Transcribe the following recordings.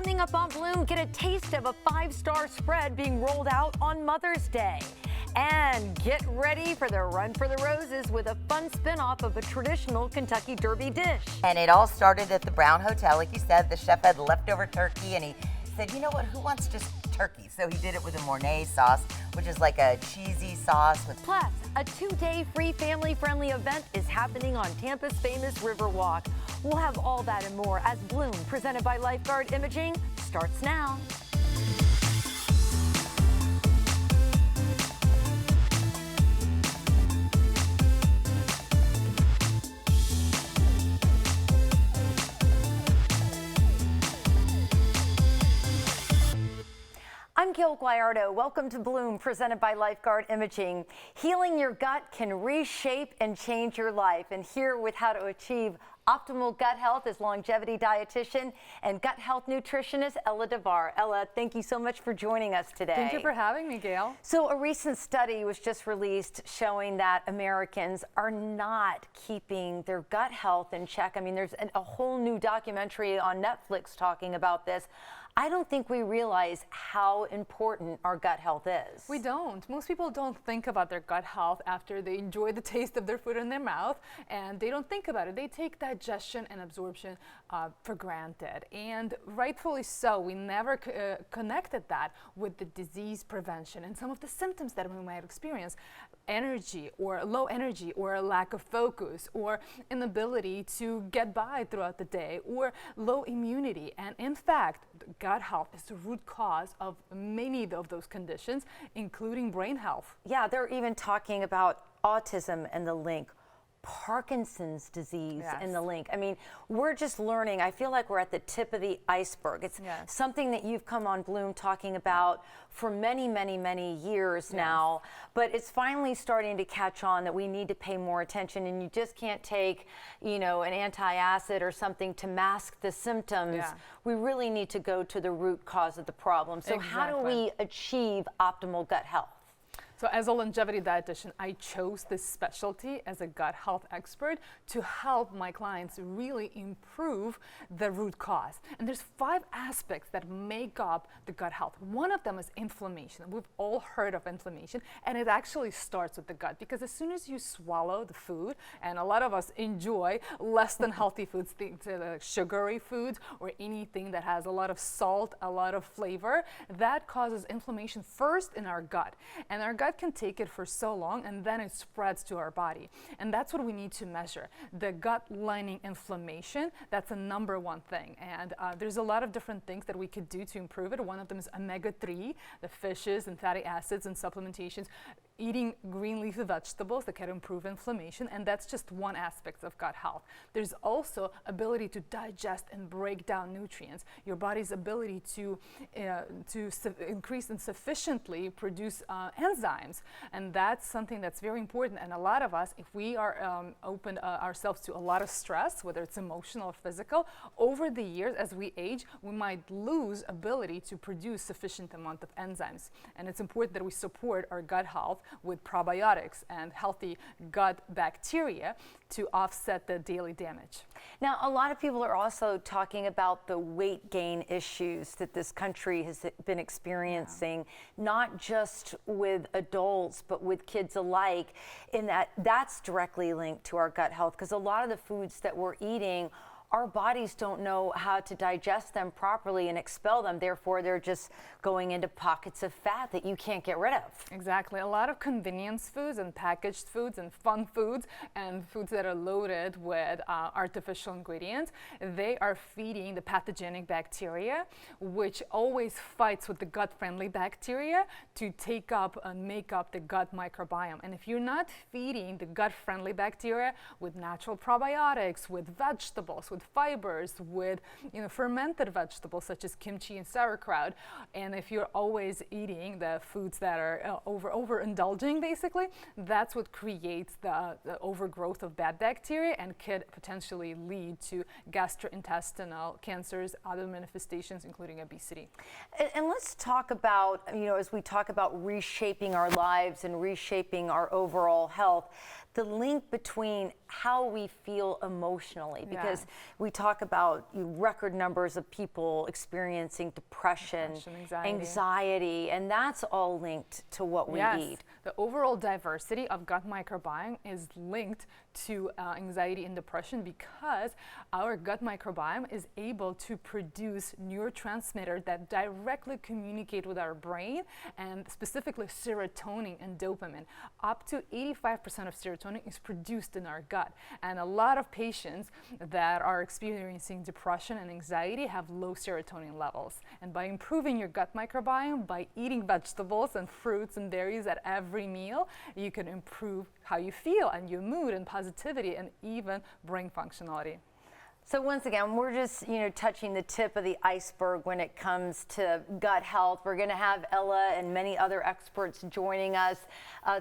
Coming up on Bloom, get a taste of a 5-star spread being rolled out on Mother's Day. And get ready for the Run for the Roses with a fun spin-off of a traditional Kentucky Derby dish. And it all started at the Brown Hotel. Like you said, the chef had leftover turkey and he said, you know what, who wants just turkey? So he did it with a Mornay sauce, which is like a cheesy sauce. Plus, a 2-day free family-friendly event is happening on Tampa's famous Riverwalk. We'll have all that and more as Bloom, presented by Lifeguard Imaging, starts now. I'm Gayle Guyardo. Welcome to Bloom, presented by Lifeguard Imaging. Healing your gut can reshape and change your life. And here with how to achieve optimal gut health is longevity dietitian and gut health nutritionist Ella DeVar. Ella, thank you so much for joining us today. Thank you for having me, Gayle. So a recent study was just released showing that Americans are not keeping their gut health in check. I mean, there's a whole new documentary on Netflix talking about this. I don't think we realize how important our gut health is. We don't. Most people don't think about their gut health after they enjoy the taste of their food in their mouth, and they don't think about it. They take digestion and absorption for granted, and rightfully so. We never connected that with the disease prevention and some of the symptoms that we might experience. Energy or low energy or a lack of focus or inability to get by throughout the day or low immunity. And in fact, gut health is the root cause of many of those conditions, including brain health. Yeah, they're even talking about autism and the link, Parkinson's disease and the link. I mean, we're just learning. I feel like we're at the tip of the iceberg. It's something that you've come on Bloom talking about for many, many, many years now, but it's finally starting to catch on that we need to pay more attention, and you just can't take, you know, an anti-acid or something to mask the symptoms. We really need to go to the root cause of the problem. So how do we achieve optimal gut health? So as a longevity dietitian, I chose this specialty as a gut health expert to help my clients really improve the root cause. And there's 5 aspects that make up the gut health. One of them is inflammation. We've all heard of inflammation, and it actually starts with the gut, because as soon as you swallow the food, and a lot of us enjoy less than healthy foods, things like sugary foods or anything that has a lot of salt, a lot of flavor, that causes inflammation first in our gut. And our gut can take it for so long, and then it spreads to our body. And that's what we need to measure. The gut lining inflammation, that's a #1 thing. And there's a lot of different things that we could do to improve it. One of them is omega-3, the fishes and fatty acids and supplementations, eating green leafy vegetables that can improve inflammation, and that's just one aspect of gut health. There's also ability to digest and break down nutrients, your body's ability to increase and sufficiently produce enzymes, and that's something that's very important. And a lot of us, if we are open ourselves to a lot of stress, whether it's emotional or physical, over the years as we age, we might lose ability to produce sufficient amount of enzymes. And it's important that we support our gut health with probiotics and healthy gut bacteria to offset the daily damage. Now, a lot of people are also talking about the weight gain issues that this country has been experiencing, not just with adults, but with kids alike, in that that's directly linked to our gut health, because a lot of the foods that we're eating, our bodies don't know how to digest them properly and expel them. Therefore, they're just going into pockets of fat that you can't get rid of. Exactly. A lot of convenience foods and packaged foods and fun foods and foods that are loaded with artificial ingredients, they are feeding the pathogenic bacteria, which always fights with the gut-friendly bacteria to take up and make up the gut microbiome. And if you're not feeding the gut-friendly bacteria with natural probiotics, with vegetables, with fibers, with fermented vegetables such as kimchi and sauerkraut, and if you're always eating the foods that are overindulging, basically, that's what creates the overgrowth of bad bacteria and could potentially lead to gastrointestinal cancers, other manifestations, including obesity. And let's talk about, as we talk about reshaping our lives and reshaping our overall health, the link between how we feel emotionally, because we talk about record numbers of people experiencing depression, anxiety, and that's all linked to what we eat. The overall diversity of gut microbiome is linked to anxiety and depression because our gut microbiome is able to produce neurotransmitters that directly communicate with our brain, and specifically serotonin and dopamine. Up to 85% of serotonin is produced in our gut, and a lot of patients that are experiencing depression and anxiety have low serotonin levels. And by improving your gut microbiome, by eating vegetables and fruits and berries at every meal, you can improve how you feel and your mood and positivity and even brain functionality. So once again, we're just touching the tip of the iceberg when it comes to gut health. We're going to have Ella and many other experts joining us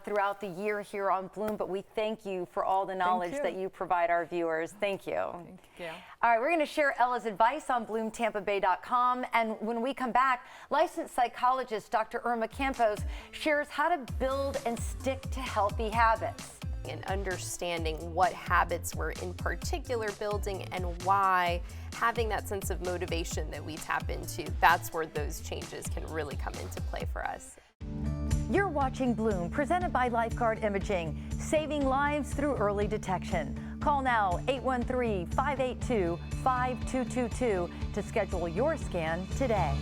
throughout the year here on Bloom, but we thank you for all the knowledge that you provide our viewers. Thank you. Thank you. All right, we're going to share Ella's advice on BloomTampaBay.com, and when we come back, licensed psychologist Dr. Irma Campos shares how to build and stick to healthy habits. And understanding what habits we're in particular building and why, having that sense of motivation that we tap into, that's where those changes can really come into play for us. You're watching Bloom, presented by Lifeguard Imaging, saving lives through early detection. Call now 813-582-5222 to schedule your scan today.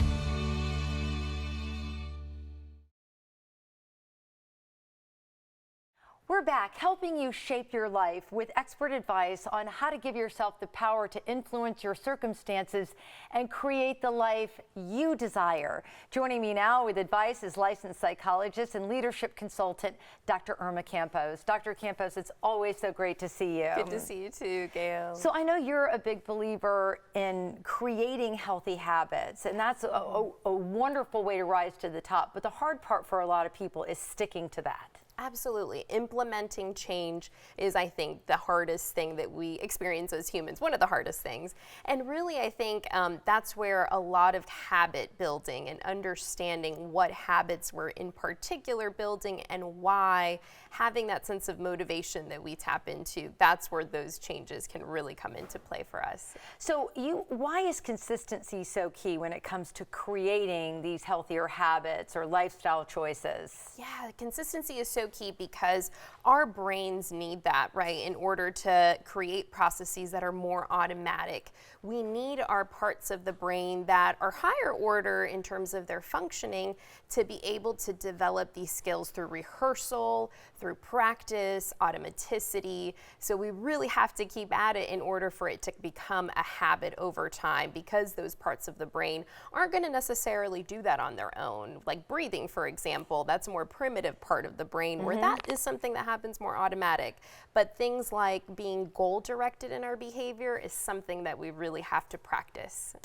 We're back, helping you shape your life with expert advice on how to give yourself the power to influence your circumstances and create the life you desire. Joining me now with advice is licensed psychologist and leadership consultant, Dr. Irma Campos. Dr. Campos, it's always so great to see you. Good to see you too, Gayle. So I know you're a big believer in creating healthy habits, and that's a wonderful way to rise to the top. But the hard part for a lot of people is sticking to that. Absolutely. Implementing change is, I think, the hardest thing that we experience as humans, one of the hardest things. And really, I think that's where a lot of habit building and understanding what habits we're in particular building and why, having that sense of motivation that we tap into, that's where those changes can really come into play for us. So why is consistency so key when it comes to creating these healthier habits or lifestyle choices? Yeah, consistency is so key because our brains need that, right, in order to create processes that are more automatic. We need our parts of the brain that are higher order in terms of their functioning to be able to develop these skills through rehearsal, through practice, automaticity. So we really have to keep at it in order for it to become a habit over time, because those parts of the brain aren't going to necessarily do that on their own. Like breathing, for example, that's a more primitive part of the brain where that is something that happens more automatic. But things like being goal-directed in our behavior is something that we really have to practice.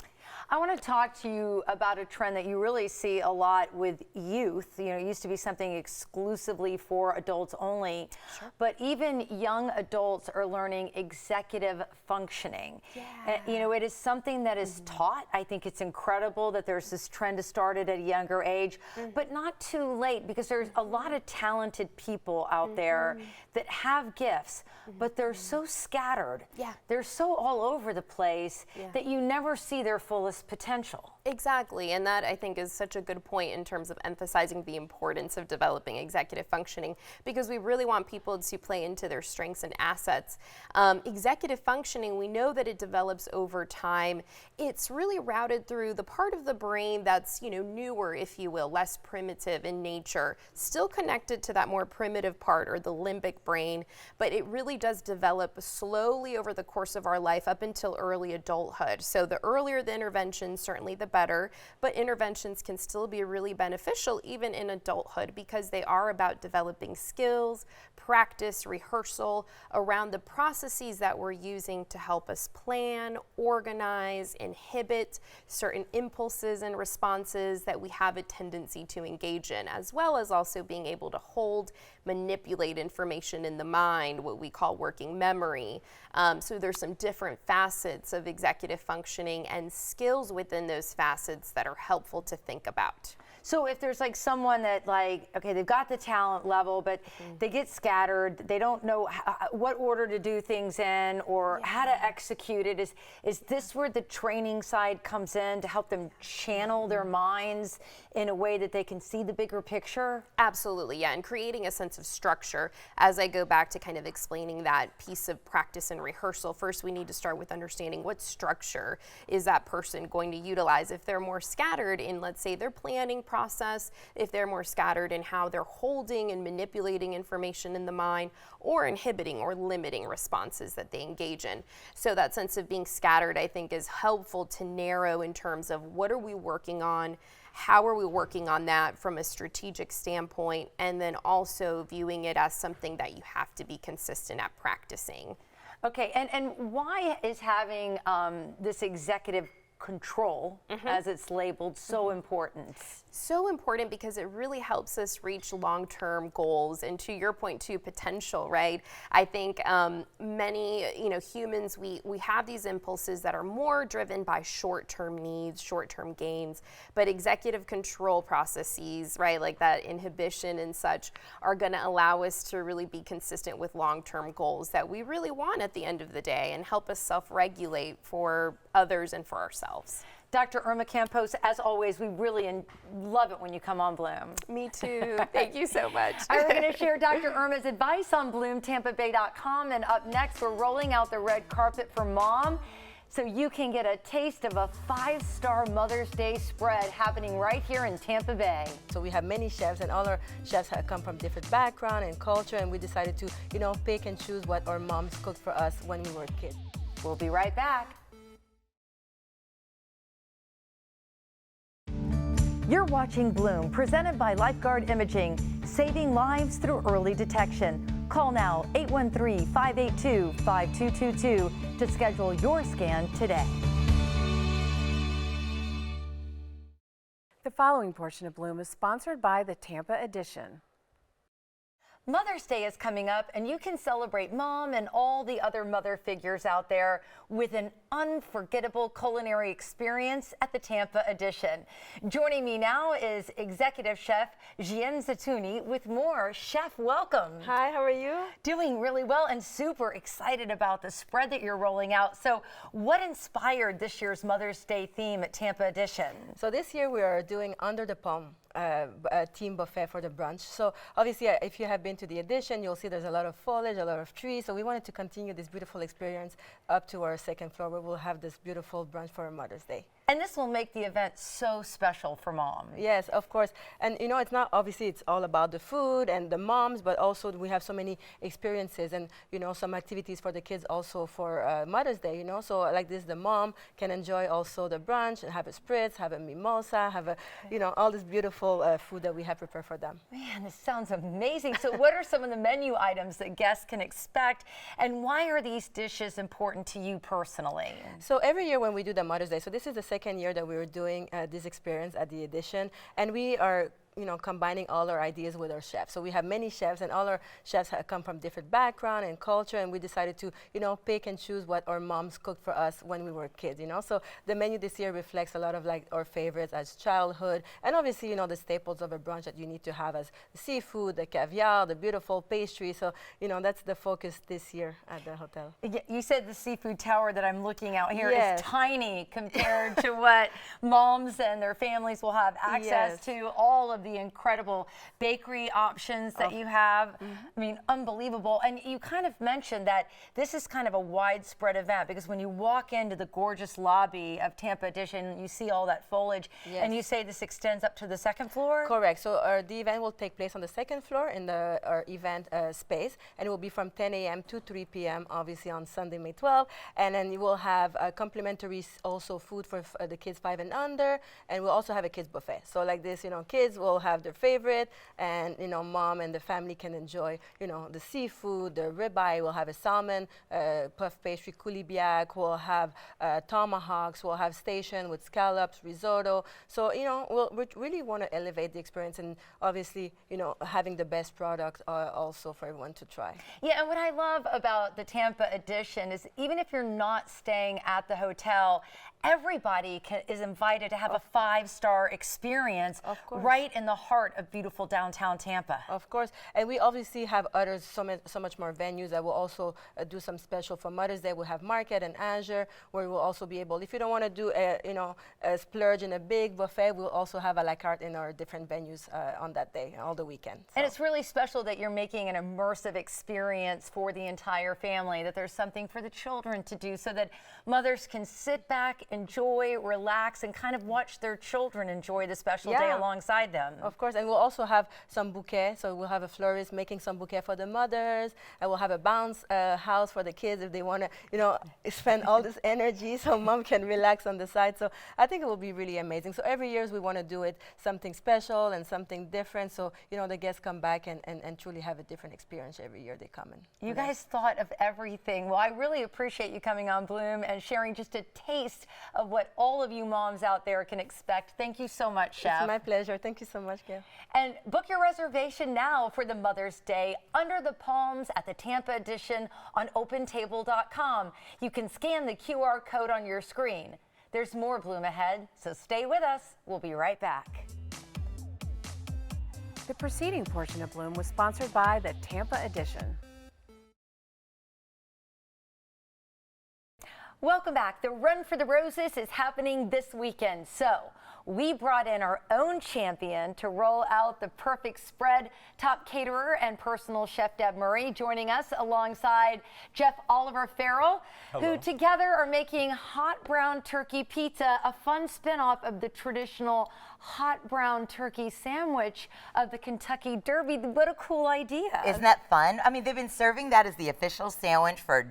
I want to talk to you about a trend that you really see a lot with youth. It used to be something exclusively for adults only, but even young adults are learning executive functioning. It is something that is taught. I think it's incredible that there's this trend to start it at a younger age, but not too late, because there's a lot of talented people out there that have gifts, but they're so scattered. They're so all over the place that you never see their fullest potential. Exactly, and that I think is such a good point in terms of emphasizing the importance of developing executive functioning, because we really want people to play into their strengths and assets. Executive functioning, we know that it develops over time. It's really routed through the part of the brain that's, newer, if you will, less primitive in nature, still connected to that more primitive part, or the limbic brain, but it really does develop slowly over the course of our life up until early adulthood. So the earlier the intervention, certainly the better, but interventions can still be really beneficial even in adulthood, because they are about developing skills, practice, rehearsal around the processes that we're using to help us plan, organize, inhibit certain impulses and responses that we have a tendency to engage in, as well as also being able to hold, manipulate information in the mind, what we call working memory. So there's some different facets of executive functioning and skills within those facets that are helpful to think about. So if there's like someone that like, okay, they've got the talent level, but they get scattered, they don't know what order to do things in or how to execute it, is this where the training side comes in to help them channel their minds in a way that they can see the bigger picture? Absolutely, yeah, and creating a sense of structure. As I go back to kind of explaining that piece of practice and rehearsal, first we need to start with understanding what structure is that person going to utilize. If they're more scattered in, let's say, their planning process, if they're more scattered in how they're holding and manipulating information in the mind, or inhibiting or limiting responses that they engage in. So that sense of being scattered, I think, is helpful to narrow in terms of what are we working on, how are we working on that from a strategic standpoint, and then also viewing it as something that you have to be consistent at practicing. Okay, and why is having this executive control, as it's labeled, so important? So important because it really helps us reach long-term goals, and to your point too, potential, right? I think many humans, we have these impulses that are more driven by short-term needs, short-term gains, but executive control processes, right, like that inhibition and such, are going to allow us to really be consistent with long-term goals that we really want at the end of the day and help us self-regulate for others and for ourselves. Dr. Irma Campos, as always, we really love it when you come on Bloom. Me too. Thank you so much. All right, we're going to share Dr. Irma's advice on BloomTampaBay.com, and up next, we're rolling out the red carpet for mom, so you can get a taste of a 5-star Mother's Day spread happening right here in Tampa Bay. So we have many chefs, and all our chefs have come from different background and culture, and we decided to, pick and choose what our moms cooked for us when we were kids. We'll be right back. You're watching Bloom, presented by Lifeguard Imaging, saving lives through early detection. Call now 813-582-5222 to schedule your scan today. The following portion of Bloom is sponsored by the Tampa Edition. Mother's Day is coming up, and you can celebrate mom and all the other mother figures out there with an unforgettable culinary experience at the Tampa Edition. Joining me now is Executive Chef Jian Zatouni with more. Chef, welcome. Hi, how are you? Doing really well and super excited about the spread that you're rolling out. So what inspired this year's Mother's Day theme at Tampa Edition? So this year we are doing Under the Palm. A team buffet for the brunch. So obviously, if you have been to the Edition, you'll see there's a lot of foliage, a lot of trees. So we wanted to continue this beautiful experience up to our second floor, where we'll have this beautiful brunch for our Mother's Day. And this will make the event so special for mom. Yes, of course. And it's not, obviously it's all about the food and the moms, but also we have so many experiences and, some activities for the kids also for Mother's Day, So like this, the mom can enjoy also the brunch and have a spritz, have a mimosa, have a, all this beautiful food that we have prepared for them. Man, this sounds amazing. So what are some of the menu items that guests can expect, and why are these dishes important to you personally? So every year when we do the Mother's Day, so this is the second year that we were doing this experience at the Edition, and we are combining all our ideas with our chefs. So we have many chefs, and all our chefs have come from different background and culture, and we decided to, pick and choose what our moms cooked for us when we were kids, So the menu this year reflects a lot of like our favorites as childhood, and obviously, the staples of a brunch that you need to have as the seafood, the caviar, the beautiful pastry. So, that's the focus this year at the hotel. You said the seafood tower that I'm looking out here Yes. is tiny compared to what moms and their families will have access to. All of the incredible bakery options that you have. I mean, unbelievable. And you kind of mentioned that this is kind of a widespread event, because when you walk into the gorgeous lobby of Tampa Edition, you see all that foliage, and you say this extends up to the second floor? Correct. So the event will take place on the second floor in our event space, and it will be from 10 a.m. to 3 p.m. obviously on Sunday, May 12th. And then you will have complimentary also food for the kids 5 and under, and we'll also have a kids buffet. So like this, kids will will have their favorite, and mom and the family can enjoy the seafood, the ribeye. We'll have a salmon puff pastry, coulibiac. We'll have tomahawks. We'll have station with scallops, risotto. So we really want to elevate the experience, and obviously having the best product also for everyone to try. Yeah, and what I love about the Tampa edition is even if you're not staying at the hotel, everybody is invited to have a 5-star experience right in the heart of beautiful downtown Tampa. Of course, and we obviously have others, so much more venues that will also do some special for Mother's Day. We'll have Market and Azure, where we'll also be able, if you don't want to do a splurge in a big buffet, we'll also have a la carte in our different venues on that day, all the weekend. So. And it's really special that you're making an immersive experience for the entire family, that there's something for the children to do so that mothers can sit back, enjoy, relax, and kind of watch their children enjoy the special day alongside them. Of course, and we'll also have some bouquet. So we'll have a florist making some bouquet for the mothers, and we'll have a bounce house for the kids if they want to, spend all this energy so mom can relax on the side. So I think it will be really amazing. So every year we want to do it something special and something different. So, the guests come back and truly have a different experience every year they come in. You guys thought of everything. Well, I really appreciate you coming on Bloom and sharing just a taste of what all of you moms out there can expect. Thank you so much, Chef. It's my pleasure. Thank you so much, Gayle. And book your reservation now for the Mother's Day Under the Palms at the Tampa edition on OpenTable.com. You can scan the QR code on your screen. There's more Bloom ahead, so stay with us. We'll be right back. The preceding portion of Bloom was sponsored by the Tampa edition. Welcome back. The Run for the Roses is happening this weekend. So we brought in our own champion to roll out the perfect spread. Top caterer and personal chef Deb Murray joining us alongside Chef Oliver Farrell, who together are making hot brown turkey pizza, a fun spin-off of the traditional hot brown turkey sandwich of the Kentucky Derby. What a cool idea. Isn't that fun? I mean, they've been serving that as the official sandwich for,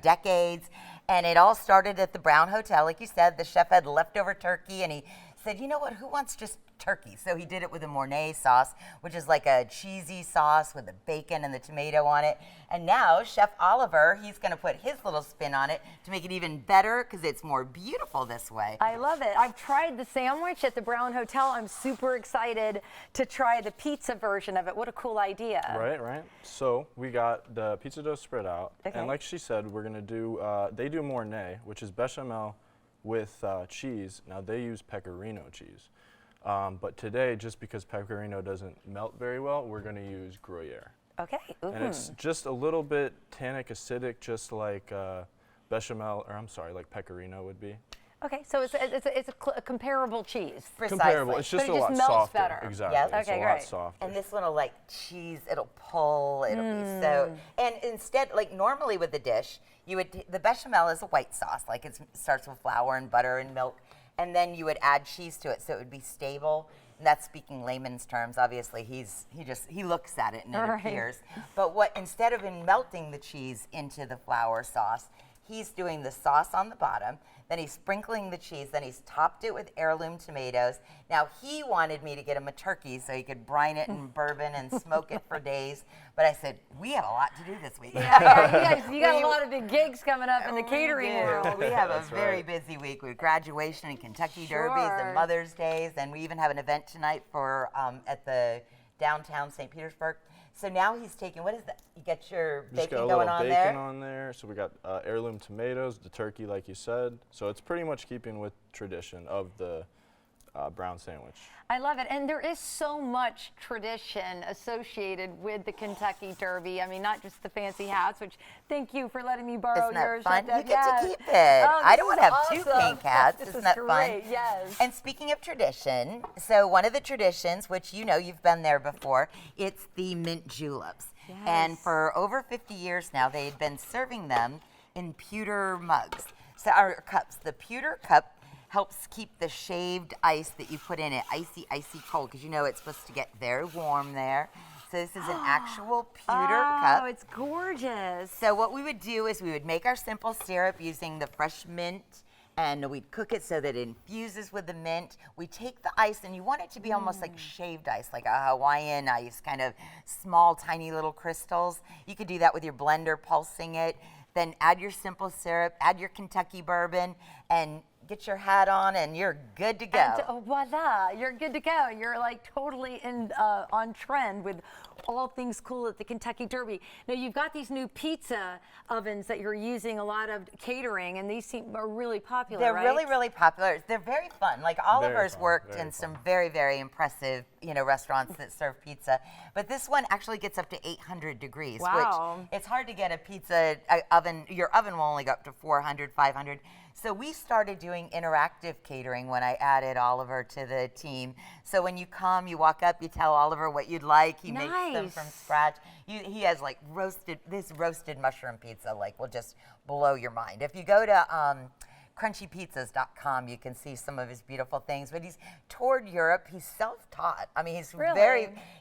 decades. And it all started at the Brown Hotel. Like you said, the chef had leftover turkey, and he said, you know what, who wants just turkey? So he did it with a Mornay sauce, which is like a cheesy sauce with the bacon and the tomato on it. And now Chef Oliver, he's going to put his little spin on it to make it even better because it's more beautiful this way. I love it. I've tried the sandwich at the Brown Hotel. I'm super excited to try the pizza version of it. What a cool idea. Right. So we got the pizza dough spread out. Okay. And like she said, we're going to do, they do Mornay, which is bechamel with cheese. Now they use pecorino cheese. But today, just because pecorino doesn't melt very well, we're going to use Gruyere. Okay. And it's just a little bit tannic acidic, just like bechamel, or I'm sorry, like pecorino would be. Okay, so it's a comparable cheese. Precisely. Comparable. It's just but it a lot melts softer. better. Exactly. Yep. It's Okay, a lot great. softer. And this one will like cheese, it'll pull, it'll be so. And instead, like normally with the dish, the bechamel is a white sauce, like it starts with flour and butter and milk, and then you would add cheese to it so it would be stable. And that's speaking layman's terms. Obviously, he looks at it and it appears. But instead of melting the cheese into the flour sauce, he's doing the sauce on the bottom, then he's sprinkling the cheese, then he's topped it with heirloom tomatoes. Now, he wanted me to get him a turkey so he could brine it in bourbon and smoke it for days. But I said, we have a lot to do this week. Yeah, you got a lot of big gigs coming up in the catering world. We have a very busy week with graduation and Kentucky Derbies and Mother's Days. And we even have an event tonight for at the downtown St. Petersburg. So now he's taking, what is that? You got your bacon going on there? Just got a little bacon on there. So we got heirloom tomatoes, the turkey, like you said. So it's pretty much keeping with tradition of the brown sandwich. I love it. And there is so much tradition associated with the Kentucky Derby. I mean, not just the fancy hats, which thank you for letting me borrow Isn't that yours. fun? You get to keep it. Oh, I don't want to have awesome. two pink hats. Isn't that great. fun? Yes. And speaking of tradition, so one of the traditions, which you've been there before, it's the mint juleps. Yes. And for over 50 years now, they've been serving them in pewter mugs. So our cups. The pewter cup helps keep the shaved ice that you put in it icy cold, because it's supposed to get very warm there. So this is an actual pewter cup. Oh, it's gorgeous. So what we would do is we would make our simple syrup using the fresh mint and we'd cook it so that it infuses with the mint. We take the ice, and you want it to be almost like shaved ice, like a Hawaiian ice, kind of small, tiny little crystals. You could do that with your blender, pulsing it. Then add your simple syrup, add your Kentucky bourbon, and get your hat on, and you're good to go. And voila, you're good to go. You're like totally on trend with all things cool at the Kentucky Derby. Now you've got these new pizza ovens that you're using a lot of catering, and these are really popular. They're right? really, really popular. They're very fun. Like Oliver's worked in some very, very impressive, restaurants that serve pizza. But this one actually gets up to 800 degrees, Wow. which it's hard to get a pizza oven. Your oven will only go up to 400, 500. So we started doing interactive catering when I added Oliver to the team. So when you come, you walk up, you tell Oliver what you'd like. He makes them from scratch. He has like roasted mushroom pizza, like will just blow your mind. If you go to crunchypizzas.com, you can see some of his beautiful things. But he's toured Europe. He's self-taught. I mean, he's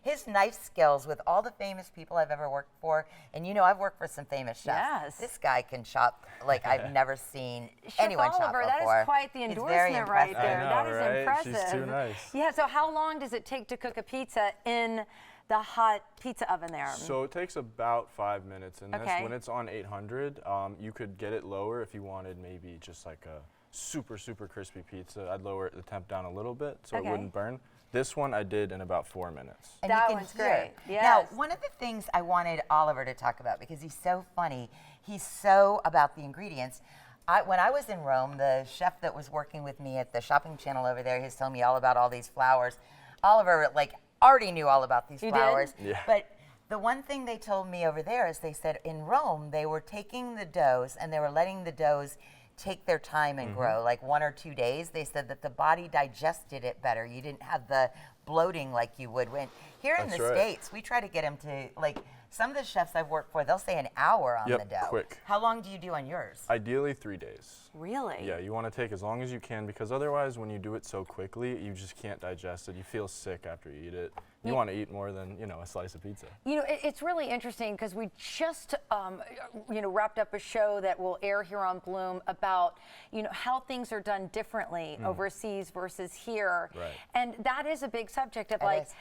his knife skills with all the famous people I've ever worked for. And I've worked for some famous chefs. Yes. This guy can chop like I've never seen anyone chop Oliver, before. that is quite the endorsement right there. I know, That is right? impressive. She's too nice. Yeah, so how long does it take to cook a pizza in the hot pizza oven there? So it takes about 5 minutes, and Okay. when it's on 800, you could get it lower if you wanted maybe just like a super, super crispy pizza. I'd lower the temp down a little bit so it wouldn't burn. This one I did in about 4 minutes. And That you can one's hear great. it. Yes. Now, one of the things I wanted Oliver to talk about, because he's so funny, he's so about the ingredients. When I was in Rome, the chef that was working with me at the shopping channel over there, he was telling me all about all these flours. Oliver, already knew all about these flours. did? Yeah. But the one thing they told me over there is they said in Rome, they were taking the doughs and they were letting the doughs take their time and grow, like 1 or 2 days. They said that the body digested it better. You didn't have the bloating like you would when here in the States. We try to get them to some of the chefs I've worked for, they'll say an hour on the dough. Quick. How long do you do on yours? Ideally 3 days. Really? Yeah, you want to take as long as you can, because otherwise when you do it so quickly, you just can't digest it. You feel sick after you eat it. You want to eat more than, a slice of pizza. It's really interesting because we just, wrapped up a show that will air here on Bloom about, how things are done differently overseas versus here. Right. And that is a big subject of It is.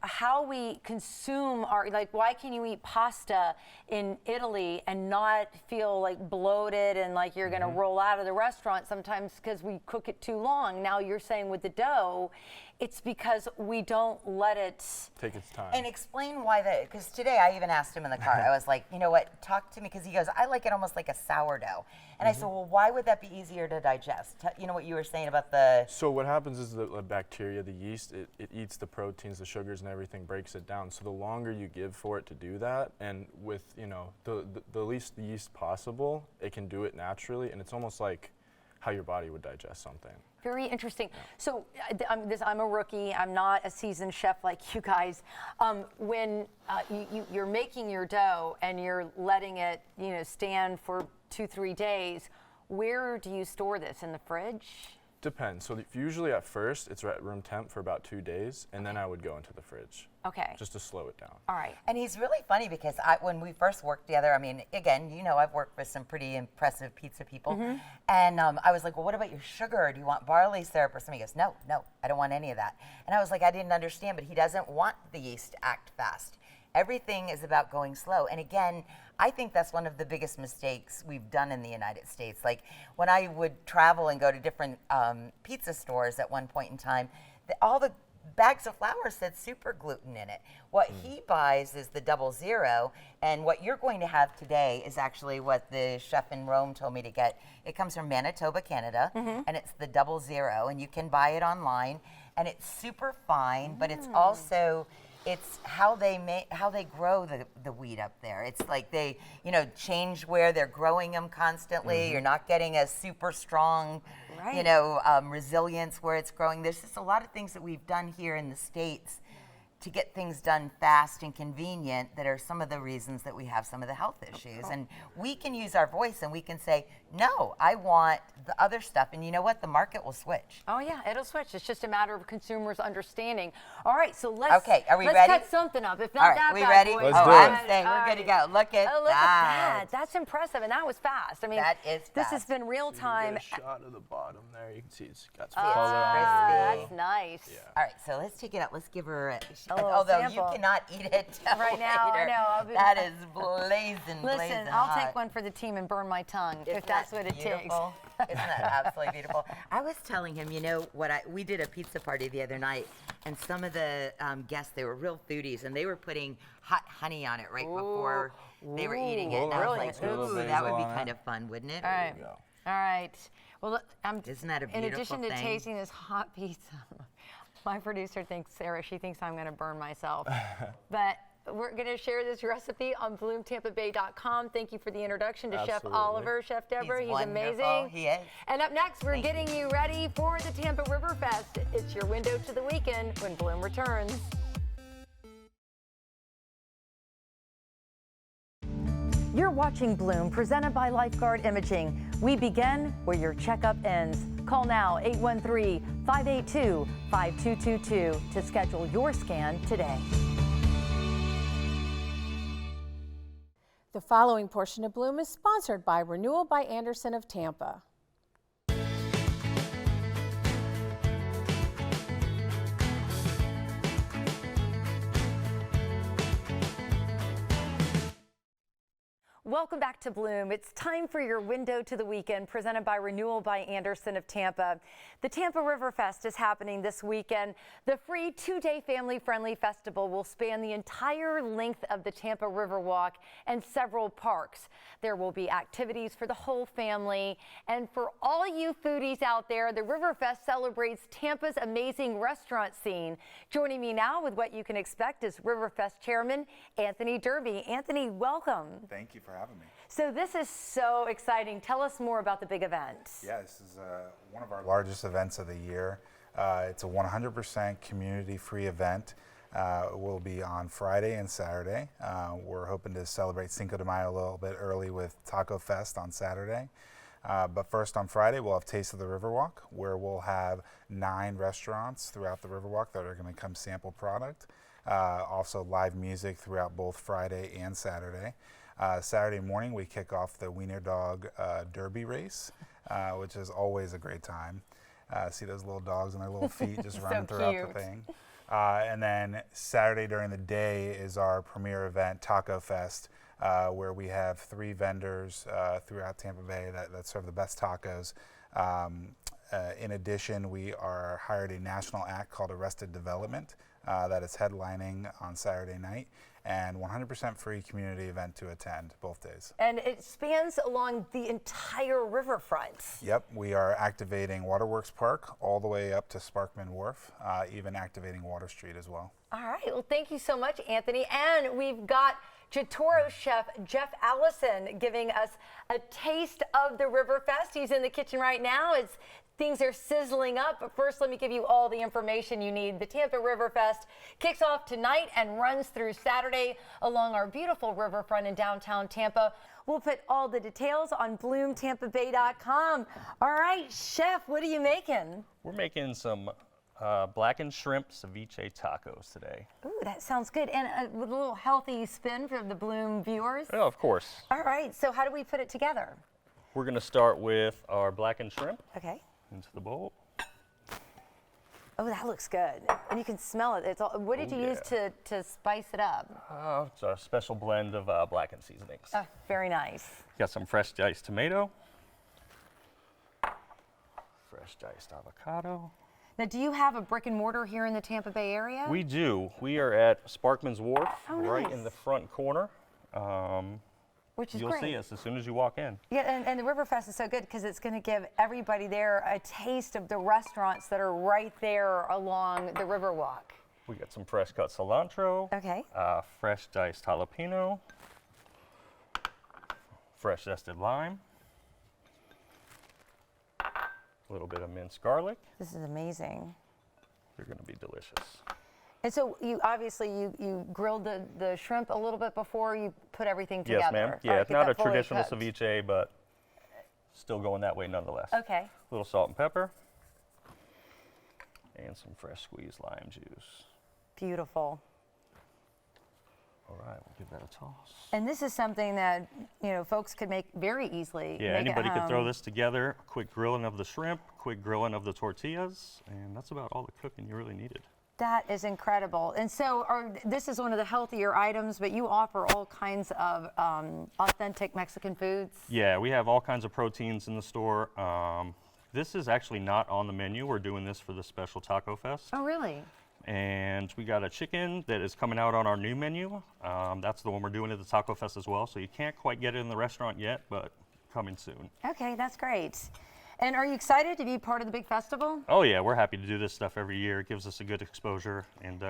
how we consume our, why can you eat pasta in Italy and not feel bloated and like you're going to roll out of the restaurant sometimes because we cook it too long. Now you're saying with the dough, it's because we don't let it take its time. And explain why that, because today I even asked him in the car, I was like, you know what, talk to me, because he goes, I like it almost like a sourdough. And I said, well, why would that be easier to digest? You know what you were saying about the... So what happens is the bacteria, the yeast, it eats the proteins, the sugars, and everything, breaks it down. So the longer you give for it to do that, and with, the least yeast possible, it can do it naturally, and it's almost like how your body would digest something. Very interesting. So I'm a rookie. I'm not a seasoned chef like you guys. When you're making your dough and you're letting it, stand for 2-3 days, where do you store this? In the fridge? Depends. So usually at first, it's at room temp for about 2 days, and then I would go into the fridge. Okay. Just to slow it down. All right. And he's really funny because when we first worked together, I mean, again, I've worked with some pretty impressive pizza people. And I was like, well, what about your sugar? Do you want barley syrup or something? He goes, no, I don't want any of that. And I was like, I didn't understand, but he doesn't want the yeast to act fast. Everything is about going slow. And again, I think that's one of the biggest mistakes we've done in the United States. Like when I would travel and go to different pizza stores at one point in time, all the bags of flour said super gluten in it. What he buys is the 00, and what you're going to have today is actually what the chef in Rome told me to get. It comes from Manitoba, Canada, and it's the 00, and you can buy it online, and it's super fine, but it's also how they grow the wheat up there. It's like they change where they're growing them constantly. You're not getting a super strong resilience where it's growing. There's just a lot of things that we've done here in the States to get things done fast and convenient that are some of the reasons that we have some of the health issues. And we can use our voice and we can say, no, I want the other stuff. And you know what? The market will switch. Oh yeah, it'll switch. It's just a matter of consumers understanding. All right, so let's are we let's ready? cut something up. If not All right, that we bad ready? boy, Let's oh, do it. I'm saying we're All good to go. Look at oh, look that. at that. That's impressive, and that was fast. I mean, That is this has fast. been real time. Get a shot of the bottom there. You can see it's got some It's color on it. crispy. That's nice. All right, so let's take it out. Let's give her A little although sample. you cannot eat it Right now, I later. know, I'll be- That is blazing, Listen, blazing I'll hot. take one for the team and burn my tongue if Isn't that's that what it takes. beautiful? Isn't that absolutely beautiful? I was telling him, you know, we did a pizza party the other night, and some of the guests, they were real foodies, and they were putting hot honey on it right before they were eating it. And I was really? like, Little ooh, basil that would be on kind it. of fun, wouldn't it? All right. you go. All right. Well, Isn't that a in beautiful addition to thing? tasting this hot pizza, my producer thinks, Sarah, she thinks I'm going to burn myself. But we're going to share this recipe on bloomtampabay.com. Thank you for the introduction to Chef Absolutely. Oliver, Chef Deborah. He's wonderful. amazing. He is. And up next, we're getting you ready for the Tampa River Fest. It's your window to the weekend when Bloom returns. You're watching Bloom, presented by Lifeguard Imaging. We begin where your checkup ends. Call now 813-582-5222 to schedule your scan today. The following portion of Bloom is sponsored by Renewal by Anderson of Tampa. Welcome back to Bloom. It's time for your window to the weekend, presented by Renewal by Anderson of Tampa. The Tampa River Fest is happening this weekend. The free two-day family-friendly festival will span the entire length of the Tampa River Walk and several parks. There will be activities for the whole family. And for all you foodies out there, the River Fest celebrates Tampa's amazing restaurant scene. Joining me now with what you can expect is River Fest Chairman Anthony Derby. Anthony, welcome. Thank you for having me. So this is so exciting. Tell us more about the big event. Yeah, this is one of our largest events of the year. It's a 100% community-free event. It will be on Friday and Saturday. We're hoping to celebrate Cinco de Mayo a little bit early with Taco Fest on Saturday. But first on Friday, we'll have Taste of the Riverwalk, where we'll have 9 restaurants throughout the Riverwalk that are going to come sample product. Also live music throughout both Friday and Saturday. Saturday morning, we kick off the Wiener Dog Derby race, which is always a great time. See those little dogs and their little feet just running throughout the thing. And then Saturday during the day is our premier event, Taco Fest, where we have 3 vendors throughout Tampa Bay that serve the best tacos. In addition, we are hired a national act called Arrested Development that is headlining on Saturday night, and 100% free community event to attend both days. And it spans along the entire riverfront. Yep, we are activating Waterworks Park all the way up to Sparkman Wharf, even activating Water Street as well. All right, well, thank you so much, Anthony. And we've got Jatoro chef Jeff Allison giving us a taste of the River Fest. He's in the kitchen right now. Things are sizzling up, but first let me give you all the information you need. The Tampa River Fest kicks off tonight and runs through Saturday along our beautiful riverfront in downtown Tampa. We'll put all the details on bloomtampabay.com. All right, Chef, what are you making? We're making some blackened shrimp ceviche tacos today. Ooh, that sounds good. And with a little healthy spin for the Bloom viewers. Oh, of course. All right, so how do we put it together? We're going to start with our blackened shrimp Okay. into the bowl. Oh, that looks good. And you can smell it. It's all, what did you use to spice it up? It's a special blend of blackened seasonings. Oh, very nice. Got some fresh diced tomato, fresh diced avocado. Now, do you have a brick and mortar here in the Tampa Bay area? We do. We are at Sparkman's Wharf, Oh, right nice. in the front corner. Which is You'll great. see us as soon as you walk in. Yeah, and the Riverfest is so good because it's going to give everybody there a taste of the restaurants that are right there along the Riverwalk. We got some fresh cut cilantro, Okay. fresh diced jalapeno, fresh zested lime, a little bit of minced garlic. This is amazing. They're going to be delicious. And so you obviously you grilled the shrimp a little bit before you put everything together. Yes, ma'am. Yeah, All right, it's get not that a fully traditional cooked. ceviche, but still going that way nonetheless. Okay. A little salt and pepper. And some fresh squeezed lime juice. Beautiful. All right, we'll give that a toss. And this is something that, you know, folks could make very easily. Yeah, make anybody at could throw home. this together. Quick grilling of the shrimp, quick grilling of the tortillas, and that's about all the cooking you really needed. That is incredible. And so this is one of the healthier items, but you offer all kinds of authentic Mexican foods. Yeah, we have all kinds of proteins in the store. This is actually not on the menu. We're doing this for the special Taco Fest. Oh, really? And we got a chicken that is coming out on our new menu. That's the one we're doing at the Taco Fest as well. So you can't quite get it in the restaurant yet, but coming soon. Okay, that's great. And are you excited to be part of the big festival? Oh yeah, we're happy to do this stuff every year. It gives us a good exposure, and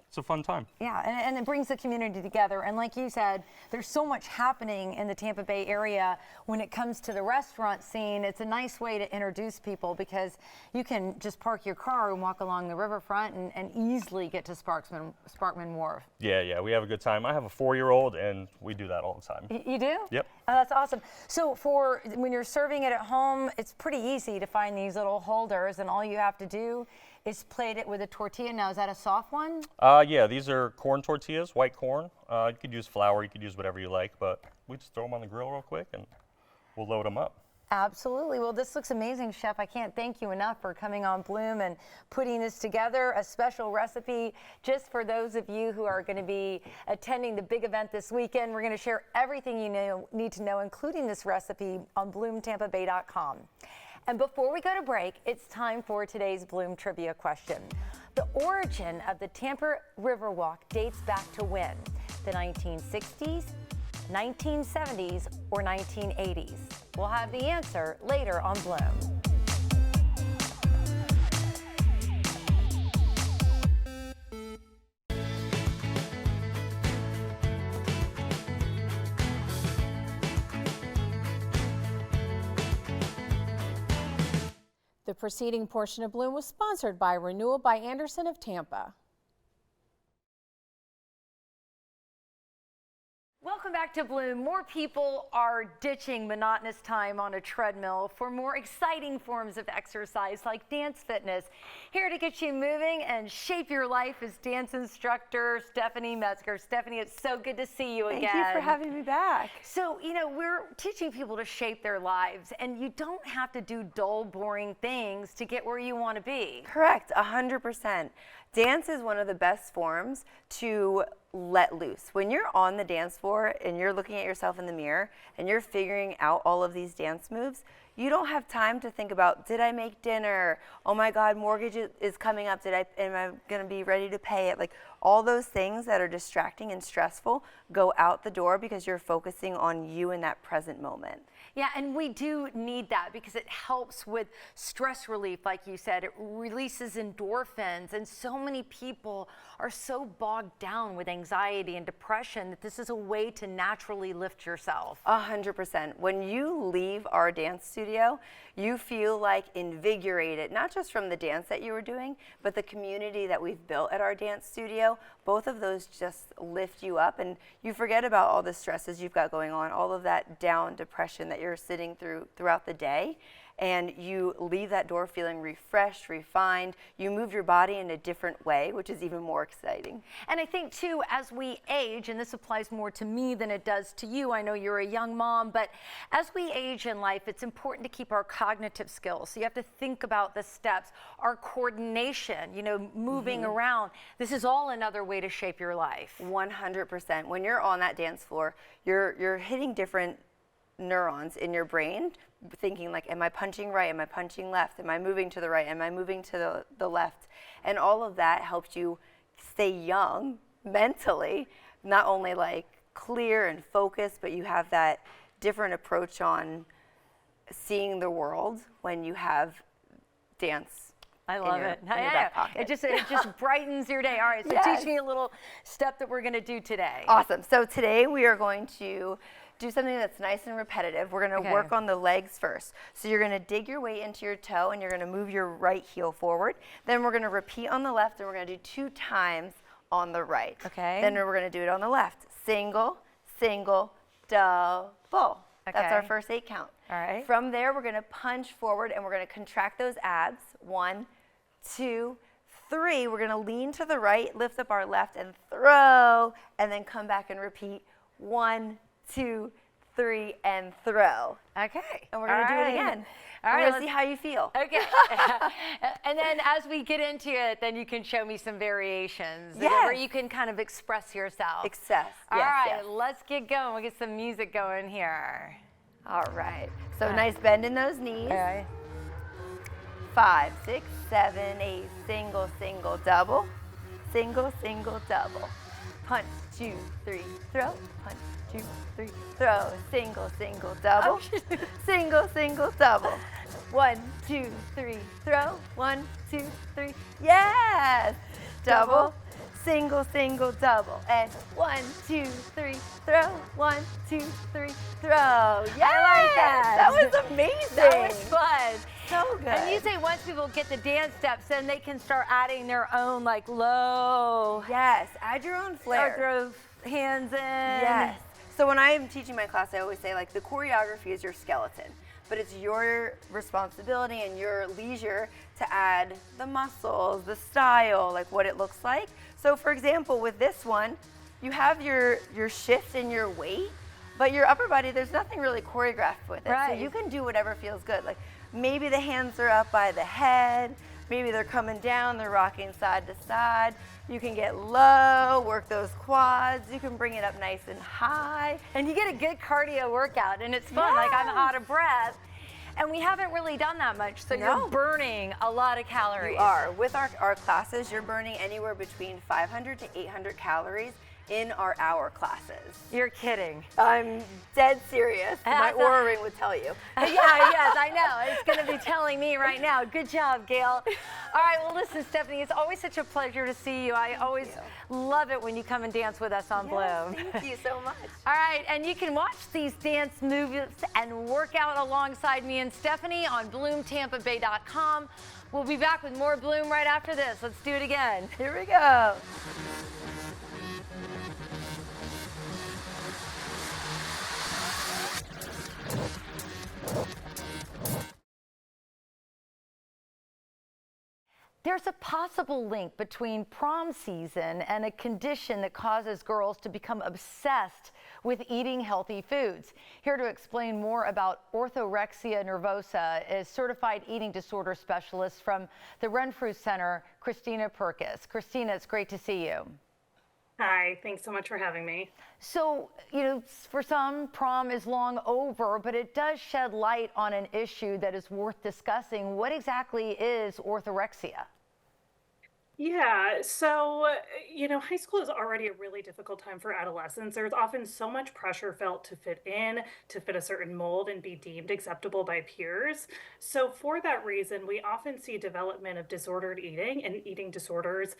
it's a fun time. Yeah, and it brings the community together. And like you said, there's so much happening in the Tampa Bay area when it comes to the restaurant scene. It's a nice way to introduce people because you can just park your car and walk along the riverfront and easily get to Sparkman Wharf. Yeah, we have a good time. I have a 4-year-old, and we do that all the time. You do? Yep. Oh, that's awesome. So for when you're serving it at home, it's pretty easy to find these little holders, and all you have to do is plate it with a tortilla. Now, is that a soft one? Yeah, these are corn tortillas, white corn. You could use flour, you could use whatever you like, but we just throw them on the grill real quick and we'll load them up. Absolutely. Well, this looks amazing, Chef. I can't thank you enough for coming on Bloom and putting this together, a special recipe just for those of you who are going to be attending the big event this weekend. We're going to share everything you need to know, including this recipe, on bloomtampabay.com. And before we go to break, it's time for today's Bloom Trivia question. The origin of the Tampa Riverwalk dates back to when? The 1960s, 1970s, or 1980s? We'll have the answer later on Bloom. The preceding portion of Bloom was sponsored by Renewal by Anderson of Tampa. Welcome back to Bloom. More people are ditching monotonous time on a treadmill for more exciting forms of exercise like dance fitness. Here to get you moving and shape your life is dance instructor Stephanie Metzger. Stephanie, it's so good to see you again. Thank you for having me back. So, you know, we're teaching people to shape their lives, and you don't have to do dull, boring things to get where you want to be. Correct, 100%. Dance is one of the best forms to let loose. When you're on the dance floor and you're looking at yourself in the mirror and you're figuring out all of these dance moves, you don't have time to think about, did I make dinner? Oh my God, mortgage is coming up. Am I gonna be ready to pay it? Like all those things that are distracting and stressful go out the door because you're focusing on you in that present moment. Yeah, and we do need that because it helps with stress relief, like you said. It releases endorphins, and so many people are so bogged down with anxiety and depression that this is a way to naturally lift yourself. 100%. When you leave our dance studio, you feel like invigorated, not just from the dance that you were doing, but the community that we've built at our dance studio. Both of those just lift you up, and you forget about all the stresses you've got going on, all of that down depression that you're sitting throughout the day, and you leave that door feeling refreshed, refined. You move your body in a different way, which is even more exciting. And I think too, as we age, and this applies more to me than it does to you, I know you're a young mom, but as we age in life, it's important to keep our cognitive skills. So you have to think about the steps, our coordination, you know, moving around. This is all another way to shape your life. 100%. When you're on that dance floor, you're hitting different neurons in your brain, thinking like, am I punching right? Am I punching left? Am I moving to the right? Am I moving to the left? And all of that helps you stay young mentally, not only like clear and focused, but you have that different approach on seeing the world when you have dance. I love it. In your back pocket. It just brightens your day. All right, so Yes. teach me a little step that we're going to do today. Awesome. So today we are going to do something that's nice and repetitive. We're going to work on the legs first. So you're going to dig your weight into your toe and you're going to move your right heel forward. Then we're going to repeat on the left and we're going to do 2 times on the right. Okay. Then we're going to do it on the left. Single, single, double. That's our first 8 count. All right. From there, we're going to punch forward and we're going to contract those abs. 1, 2, 3. We're going to lean to the right, lift up our left and throw, and then come back and repeat. 1, 2, 3, and throw. Okay. And we're going to do it again. All We're right, going to see how you feel. Okay. And then as we get into it, then you can show me some variations where you can kind of express yourself. All right, let's get going. We'll get some music going here. All right. So nice bend in those knees. All right. 5, 6, 7, 8. Single, single, double. Single, single, double. Punch, 2, 3, throw. Punch, 2, 3, throw. Single, single, double. Single, single, double. 1, 2, 3, throw. 1, 2, 3. Yes! Double. Single, single, double. And 1, 2, 3, throw. 1, 2, 3, throw. Yes! I like that. That was amazing. That was fun. So good. And you say once people get the dance steps, then they can start adding their own like low. Yes, add your own flair. Or throw hands in. Yes. So when I'm teaching my class, I always say like the choreography is your skeleton, but it's your responsibility and your leisure to add the muscles, the style, like what it looks like. So for example, with this one, you have your shift in your weight, but your upper body, there's nothing really choreographed with it. Right. So you can do whatever feels good. Like maybe the hands are up by the head, maybe they're coming down, they're rocking side to side. You can get low, work those quads. You can bring it up nice and high. And you get a good cardio workout, and it's fun. Like I'm out of breath. And we haven't really done that much, so you're burning a lot of calories. You are. With our classes, you're burning anywhere between 500 to 800 calories in our hour classes. You're kidding. I'm dead serious. My Oura ring would tell you. Yes, I know. It's going to be telling me right now. Good job, Gayle. All right, well, listen, Stephanie, it's always such a pleasure to see you. I always love it when you come and dance with us on Bloom. Thank you so much. All right, and you can watch these dance moves and work out alongside me and Stephanie on BloomTampaBay.com. We'll be back with more Bloom right after this. Let's do it again. Here we go. There's a possible link between prom season and a condition that causes girls to become obsessed with eating healthy foods. Here to explain more about orthorexia nervosa is certified eating disorder specialist from the Renfrew Center, Christina Perkis. Christina, it's great to see you. Hi, thanks so much for having me. So, for some, prom is long over, but it does shed light on an issue that is worth discussing. What exactly is orthorexia? Yeah, so, high school is already a really difficult time for adolescents. There's often so much pressure felt to fit in, to fit a certain mold and be deemed acceptable by peers. So for that reason, we often see development of disordered eating and eating disorders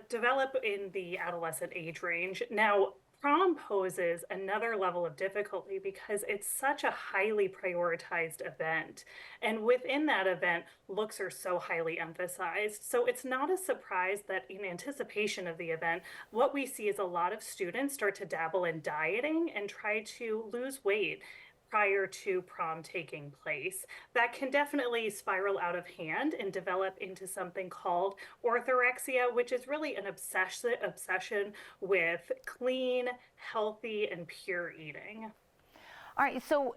develop in the adolescent age range. Now, prom poses another level of difficulty because it's such a highly prioritized event. And within that event, looks are so highly emphasized. So it's not a surprise that in anticipation of the event, what we see is a lot of students start to dabble in dieting and try to lose weight prior to prom taking place. That can definitely spiral out of hand and develop into something called orthorexia, which is really an obsession with clean, healthy, and pure eating. All right, so,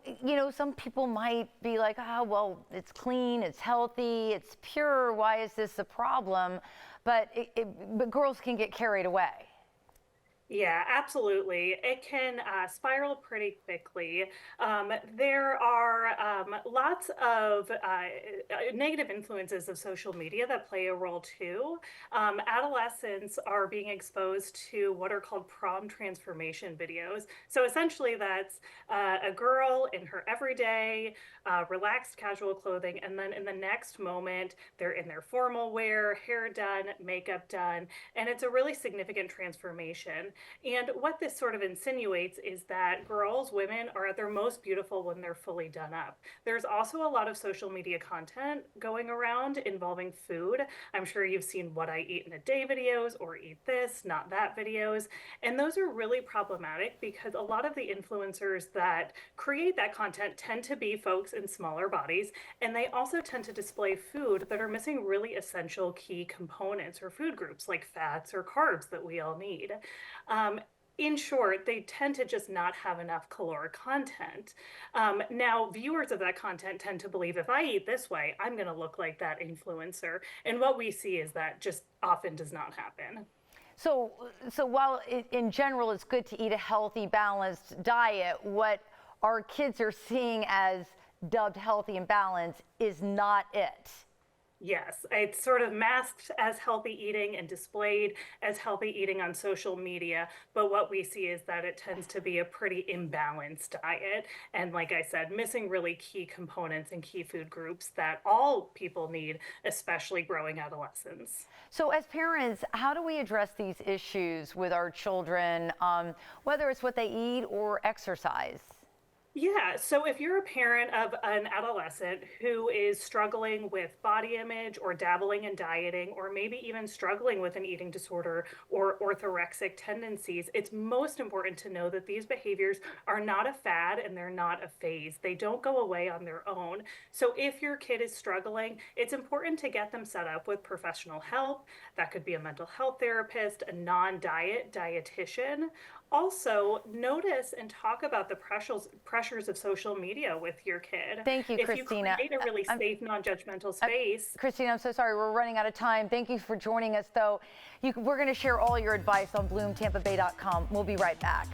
some people might be like, well, it's clean, it's healthy, it's pure, why is this a problem? But girls can get carried away. Yeah, absolutely. It can spiral pretty quickly. There are lots of negative influences of social media that play a role too. Adolescents are being exposed to what are called prom transformation videos. So essentially that's a girl in her everyday, relaxed casual clothing, and then in the next moment, they're in their formal wear, hair done, makeup done, and it's a really significant transformation. And what this sort of insinuates is that girls, women, are at their most beautiful when they're fully done up. There's also a lot of social media content going around involving food. I'm sure you've seen what I eat in a day videos or eat this, not that videos. And those are really problematic because a lot of the influencers that create that content tend to be folks in smaller bodies, and they also tend to display food that are missing really essential key components or food groups like fats or carbs that we all need. In short, they tend to just not have enough caloric content. Now, viewers of that content tend to believe if I eat this way, I'm going to look like that influencer. And what we see is that just often does not happen. So while in general it's good to eat a healthy, balanced diet, what our kids are seeing as dubbed healthy and balanced is not it. Yes, it's sort of masked as healthy eating and displayed as healthy eating on social media. But what we see is that it tends to be a pretty imbalanced diet. And like I said, missing really key components and key food groups that all people need, especially growing adolescents. So as parents, how do we address these issues with our children, whether it's what they eat or exercise? Yeah, so if you're a parent of an adolescent who is struggling with body image or dabbling in dieting, or maybe even struggling with an eating disorder or orthorexic tendencies, it's most important to know that these behaviors are not a fad and they're not a phase. They don't go away on their own. So if your kid is struggling, it's important to get them set up with professional help. That could be a mental health therapist, a non-diet dietitian. Also, notice and talk about the pressures of social media with your kid. Thank you, Christina. If you create a really safe, non-judgmental space. Christina, I'm so sorry. We're running out of time. Thank you for joining us, though. We're going to share all your advice on bloomtampabay.com. We'll be right back.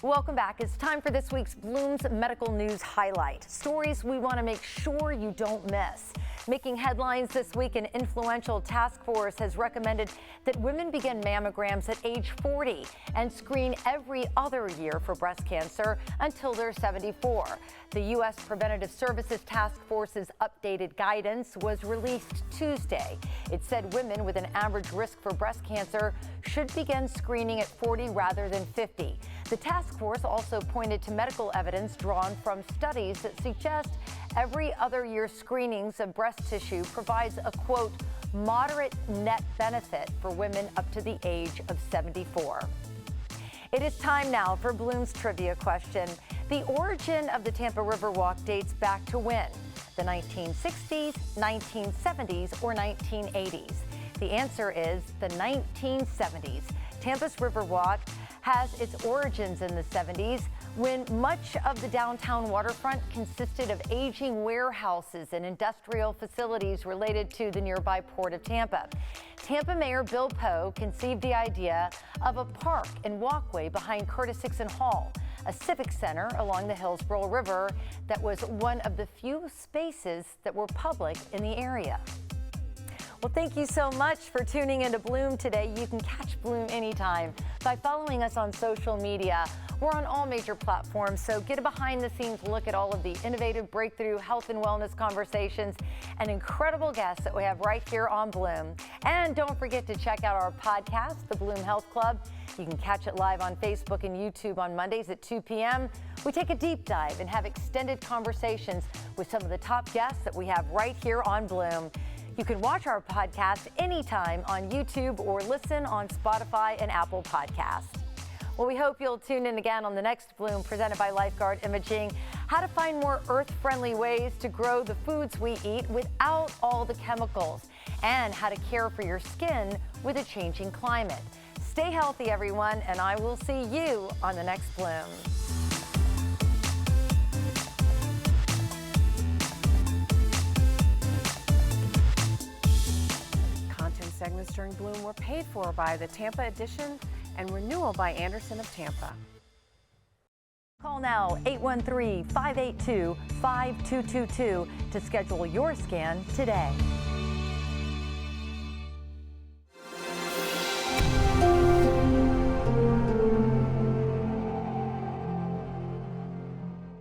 Welcome back. It's time for this week's Bloom's Medical News Highlight. Stories we want to make sure you don't miss. Making headlines this week, an influential task force has recommended that women begin mammograms at age 40 and screen every other year for breast cancer until they're 74. The U.S. Preventative Services Task Force's updated guidance was released Tuesday. It said women with an average risk for breast cancer should begin screening at 40 rather than 50. The task force also pointed to medical evidence drawn from studies that suggest every other year screenings of breast tissue provides a, quote, moderate net benefit for women up to the age of 74. It is time now for Bloom's trivia question. The origin of the Tampa River Walk dates back to when? The 1960s, 1970s, or 1980s? The answer is the 1970s. Tampa's Riverwalk has its origins in the 70s when much of the downtown waterfront consisted of aging warehouses and industrial facilities related to the nearby port of Tampa. Tampa Mayor Bill Poe conceived the idea of a park and walkway behind Curtis Hickson Hall, a civic center along the Hillsborough River that was one of the few spaces that were public in the area. Well, thank you so much for tuning into Bloom today. You can catch Bloom anytime by following us on social media. We're on all major platforms, so get a behind-the-scenes look at all of the innovative breakthrough health and wellness conversations and incredible guests that we have right here on Bloom. And don't forget to check out our podcast, The Bloom Health Club. You can catch it live on Facebook and YouTube on Mondays at 2 p.m. We take a deep dive and have extended conversations with some of the top guests that we have right here on Bloom. You can watch our podcast anytime on YouTube or listen on Spotify and Apple Podcasts. Well, we hope you'll tune in again on the next Bloom presented by Lifeguard Imaging. How to find more earth-friendly ways to grow the foods we eat without all the chemicals, and how to care for your skin with a changing climate. Stay healthy, everyone, and I will see you on the next Bloom. Segments during Bloom were paid for by the Tampa Edition and Renewal by Anderson of Tampa. Call now 813-582-5222 to schedule your scan today.